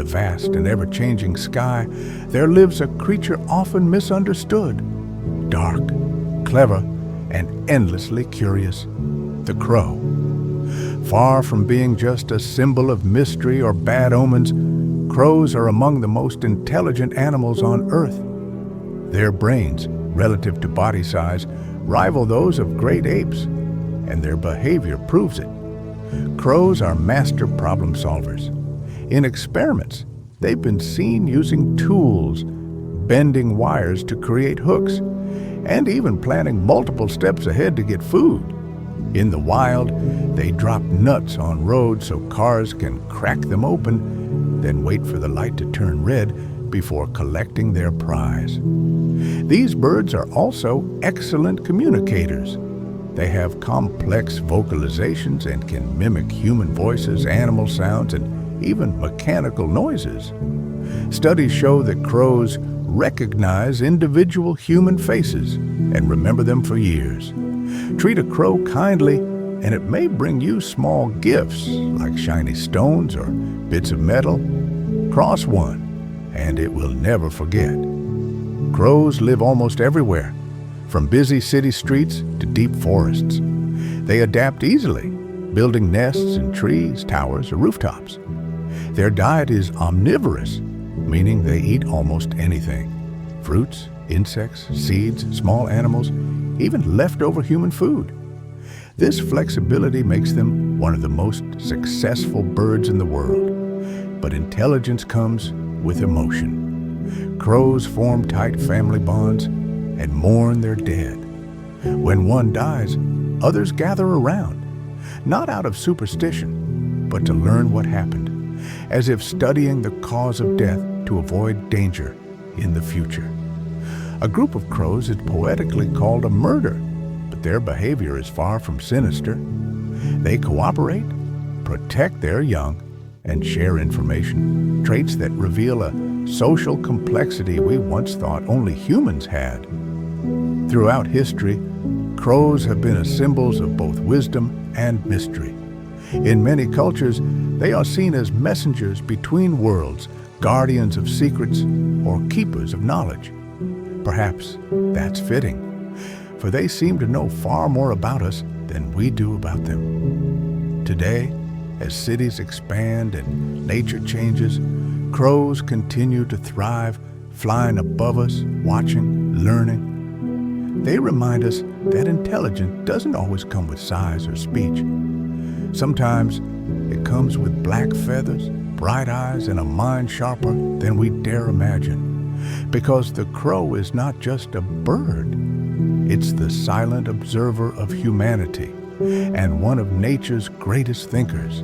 vast and ever-changing sky, there lives a creature often misunderstood. Dark, clever, and endlessly curious. The crow. Far from being just a symbol of mystery or bad omens, crows are among the most intelligent animals on Earth. Their brains, relative to body size, rival those of great apes, and their behavior proves it. Crows are master problem solvers. In experiments, they've been seen using tools, bending wires to create hooks, and even planning multiple steps ahead to get food. In the wild, they drop nuts on roads so cars can crack them open, then wait for the light to turn red before collecting their prize. These birds are also excellent communicators. They have complex vocalizations and can mimic human voices, animal sounds, and even mechanical noises. Studies show that crows recognize individual human faces and remember them for years. Treat a crow kindly, and it may bring you small gifts like shiny stones or bits of metal. Cross one, and it will never forget. Crows live almost everywhere, from busy city streets to deep forests. They adapt easily, building nests in trees, towers, or rooftops. Their diet is omnivorous, meaning they eat almost anything. Fruits, insects, seeds, small animals, even leftover human food. This flexibility makes them one of the most successful birds in the world. But intelligence comes with emotion. Crows form tight family bonds and mourn their dead. When one dies, others gather around, not out of superstition, but to learn what happened, as if studying the cause of death to avoid danger in the future. A group of crows is poetically called a murder, but their behavior is far from sinister. They cooperate, protect their young, and share information, traits that reveal a social complexity we once thought only humans had. Throughout history, crows have been symbols of both wisdom and mystery. In many cultures, they are seen as messengers between worlds, guardians of secrets, or keepers of knowledge. Perhaps that's fitting, for they seem to know far more about us than we do about them. Today, as cities expand and nature changes, crows continue to thrive, flying above us, watching, learning. They remind us that intelligence doesn't always come with size or speech. Sometimes it comes with black feathers, bright eyes, and a mind sharper than we dare imagine. Because the crow is not just a bird, it's the silent observer of humanity and one of nature's greatest thinkers.